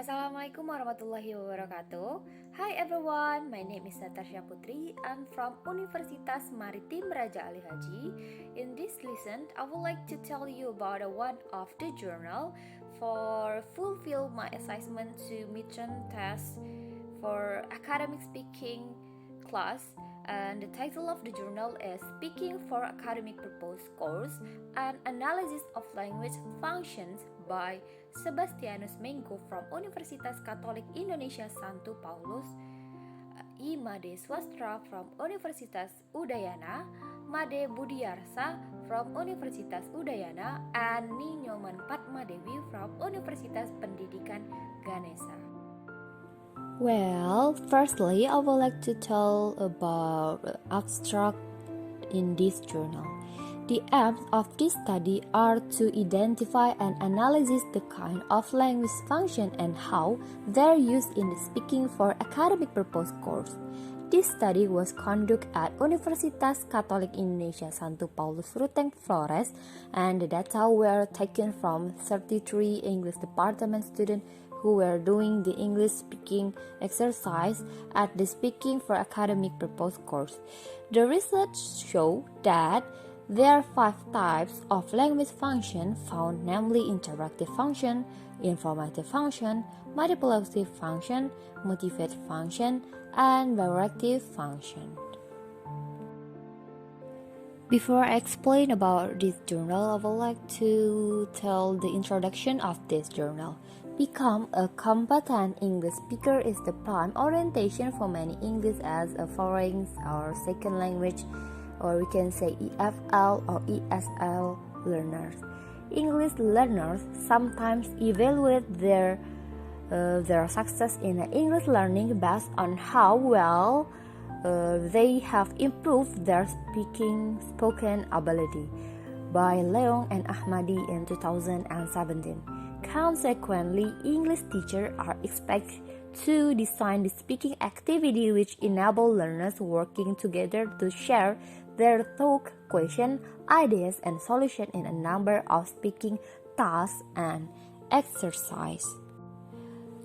Assalamualaikum warahmatullahi wabarakatuh. Hi everyone, my name is Natasya Putri. I'm from Universitas Maritim Raja Ali. In this lesson, I would like to tell you about one of the journal for fulfill my assignment to midterm test for academic speaking class. And the title of the journal is Speaking for Academic Purpose Course, an Analysis of Language Functions by Sebastianus Menggo from Universitas Katolik Indonesia Santu Paulus, Made Suastra from Universitas Udayana Made Budiarsa from Universitas Udayana, and Nyoman Padmadewi from Universitas Pendidikan Ganesha. Well, firstly, I would like to tell about abstract in this journal. The aims of this study are to identify and analyze the kind of language function and how they're used in the speaking for academic purpose course. This study was conducted at Universitas Katolik Indonesia Santu Paulus Ruteng, Flores, and the data were taken from 33 English department students who were doing the English speaking exercise at the Speaking for Academic Purpose course. The research showed that there are 5 types of language function found, namely interactive function, informative function, manipulative function, motivative function, and directive function. Before I explain about this journal, I would like to tell the introduction of this journal. Become a competent English speaker is the prime orientation for many English as a foreign or second language, or we can say EFL or ESL learners. English learners sometimes evaluate their success in English learning based on how well they have improved their spoken ability by Leong and Ahmadi in 2017. Consequently, English teachers are expected to design the speaking activity which enable learners working together to share their thought, question, ideas, and solutions in a number of speaking tasks and exercise.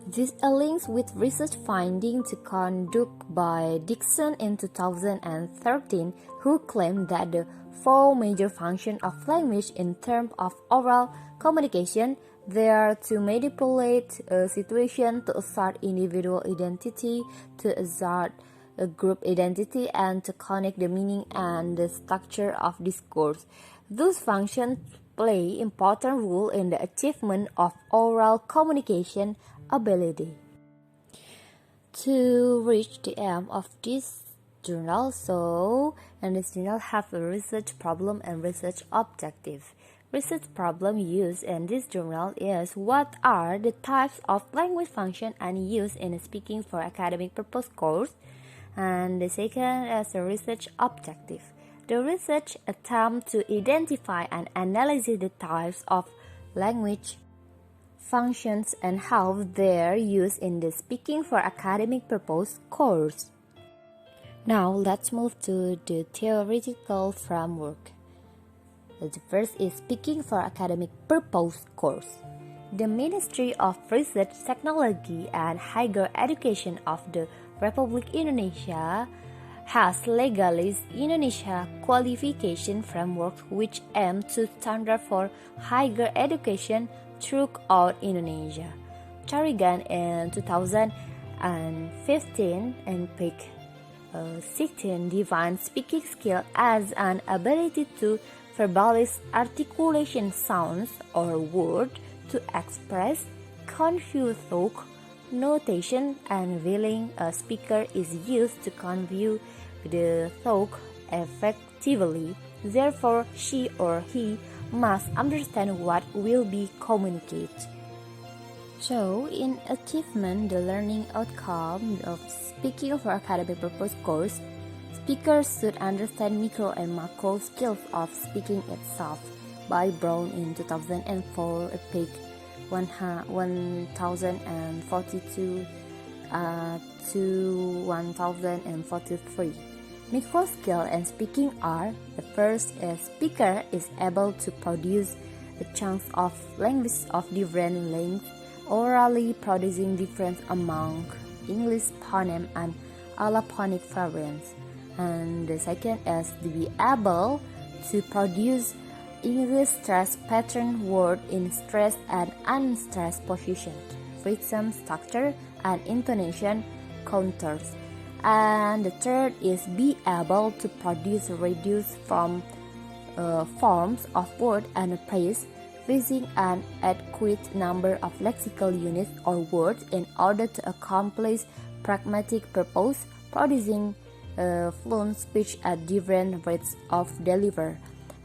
This aligns with research findings conducted by Dixon in 2013, who claimed that the 4 major functions of language in terms of oral communication, they are to manipulate a situation, to assert individual identity, to assert a group identity, and to connect the meaning and the structure of discourse. Those functions play important role in the achievement of oral communication ability. To reach the aim of this journal, this journal have a research problem and research objective. Research problem used in this journal is what are the types of language function and use in speaking for academic purpose course, and the second is a research objective. The research attempt to identify and analyze the types of language functions and how they're used in the speaking for academic purpose course. Now let's move to the theoretical framework. The first is Speaking for Academic Purpose course. The Ministry of Research, Technology, and Higher Education of the Republic Indonesia has legalized Indonesia qualification framework which aim to standard for higher education throughout Indonesia. Charigan in 2015 and page 16 defines speaking skill as an ability to verbalize articulation sounds or words to express confused thought, notation, and feeling. A speaker is used to convey the thought effectively. Therefore, she or he must understand what will be communicated. So, in achievement the learning outcome of speaking for academic purpose course, speakers should understand micro and macro skills of speaking itself by Brown in 2004, page 1042 to 1043. Micro skill and speaking are: the first is speaker is able to produce a chunk of language of different lengths orally producing difference among English phoneme and allophonic variants. And the second is to be able to produce English stress pattern word in stressed and unstressed positions, rhythm, structure, and intonation counters. And the third is be able to produce reduced from forms of word and phrase using an adequate number of lexical units or words in order to accomplish pragmatic purpose, producing fluent speech at different rates of delivery.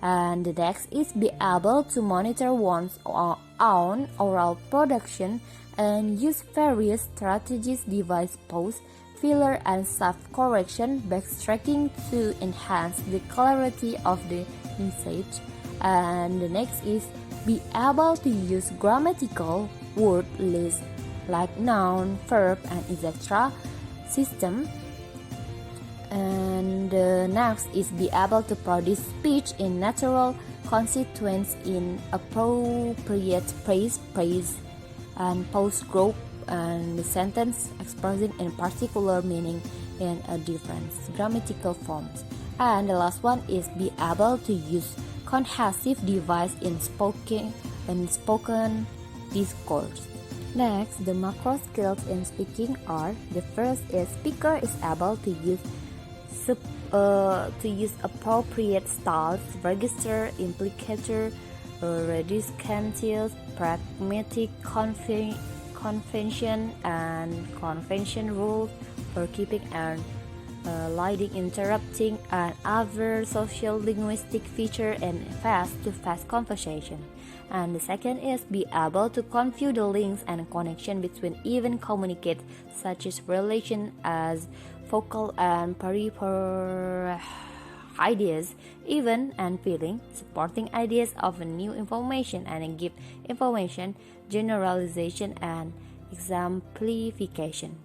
And the next is be able to monitor one's own oral production and use various strategies, device pause, filler, and self-correction, backtracking to enhance the clarity of the message. And the next is be able to use grammatical word lists like noun, verb, and etc. system. And next is be able to produce speech in natural constituents in appropriate phrase, and pause group, and the sentence expressing in particular meaning in a different grammatical forms. And the last one is be able to use cohesive device in spoken discourse. Next, the macro skills in speaking are: the first is speaker is able to use appropriate styles, register, implicator, rediscantials, pragmatic convention and convention rules for keeping and leading, interrupting, and other social linguistic feature in face-to-face conversation. And the second is be able to confuse the links and connection between even communicate, such as relation as focal and peripheral ideas, even and feeling, supporting ideas of new information and give information, generalization and exemplification.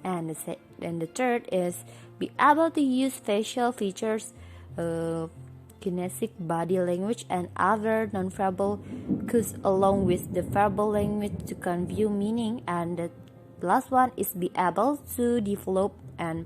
And the third is be able to use facial features, kinetic body language, and other nonverbal cues along with the verbal language to convey meaning. And the last one is be able to develop and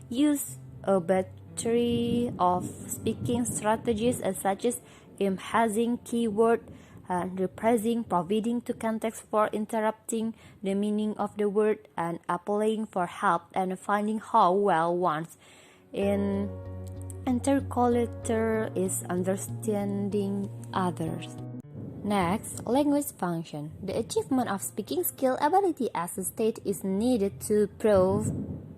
use a battery of speaking strategies such as emphasizing keyword and rephrasing, providing to context for interrupting the meaning of the word, and applying for help and finding how well one's interlocutor is understanding others. Next, language function. The achievement of speaking skill ability as a state is needed to prove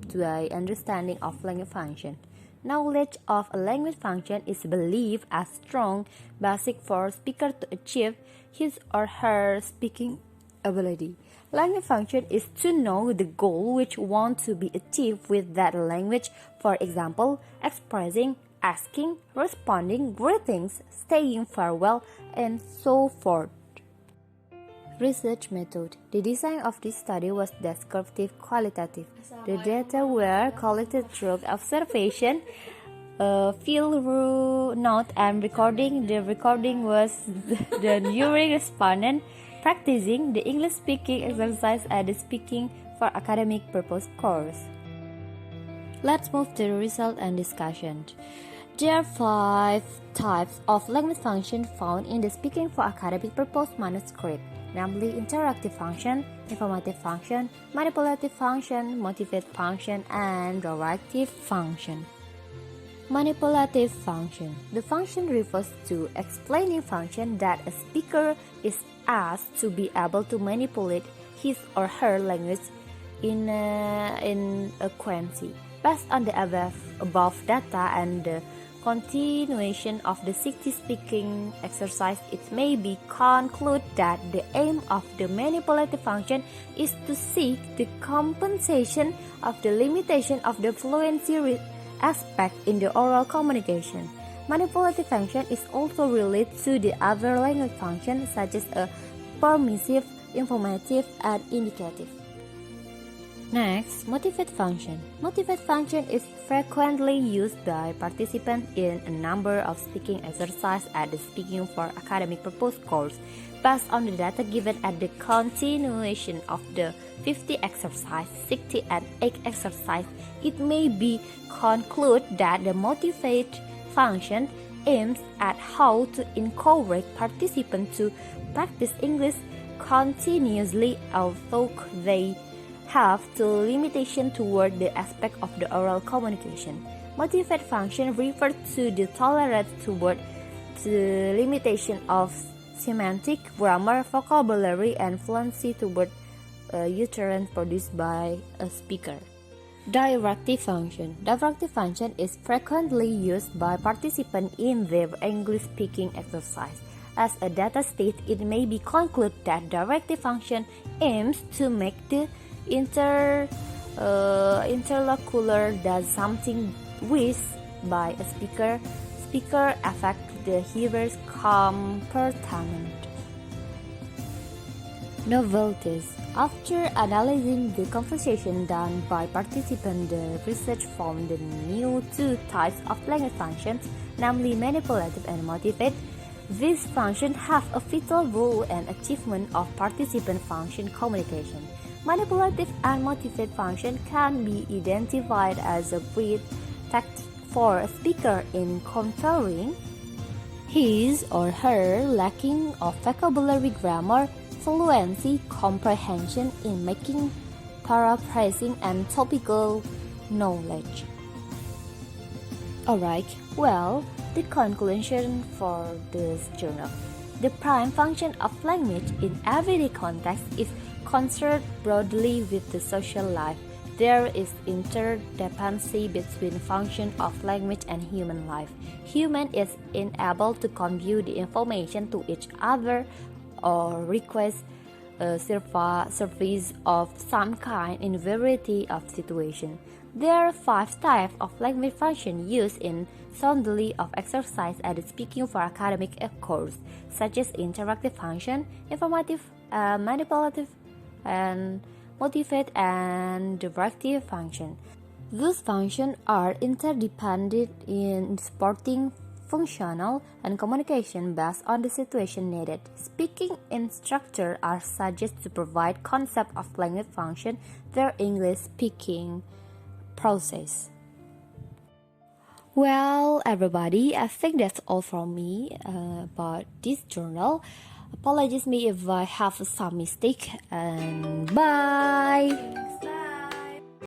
the understanding of language function. Knowledge of a language function is believed as strong basic for speaker to achieve his or her speaking ability. Language function is to know the goal which want to be achieved with that language. For example, expressing, asking, responding, greetings, saying farewell, and so forth. Research method. The design of this study was descriptive qualitative. The data were collected through observation, field note, and recording. The recording was done during respondent practicing the English speaking exercise at the Speaking for Academic Purpose course. Let's move to the result and discussion. There are 5 types of language function found in the Speaking for Academic Purpose manuscript, namely interactive function, informative function, manipulative function, motivative function, and directive function. Manipulative function. The function refers to explaining function that a speaker is asked to be able to manipulate his or her language in frequency. Based on the above data and the continuation of the 60 speaking exercise, it may be concluded that the aim of the manipulative function is to seek the compensation of the limitation of the fluency aspect in the oral communication. Manipulative function is also related to the other language functions such as a permissive, informative, and indicative. Next, motivate function. Motivate function is frequently used by participants in a number of speaking exercises at the Speaking for Academic Purpose course. Based on the data given at the continuation of the 50 exercise, 60 and 8 exercise, it may be concluded that the motivate function aims at how to encourage participants to practice English continuously, although they have to limitation toward the aspect of the oral communication. Motivate function refers to the tolerance toward the limitation of semantic, grammar, vocabulary, and fluency toward utterance produced by a speaker. Directive function. Directive function is frequently used by participants in their English speaking exercise. As a data state, it may be concluded that directive function aims to make the interlocutor does something which, by a speaker affect the hearer's comportment. Novelties. After analyzing the conversation done by participants, the research found the new two types of language functions, namely manipulative and motivate. These functions have a vital role in achievement of participant function communication. Manipulative and motivate function can be identified as a great tactic for a speaker in countering his or her lacking of vocabulary, grammar, fluency, comprehension in making, paraphrasing, and topical knowledge. Alright, well, the conclusion for this journal. The prime function of language in everyday context is concerned broadly with the social life. There is interdependency between function of language and human life. Human is unable to convey the information to each other or request a service of some kind in a variety of situations. There are 5 types of language function used in thousands of exercise at the Speaking for Academic course, such as interactive function, informative, manipulative, and motivate and directive function. Those functions are interdependent in supporting functional and communication based on the situation needed. Speaking instructors are suggested to provide concept of language function their English speaking process. Well, everybody, I think that's all from me about this journal. Apologize me if I have some mistake, and bye.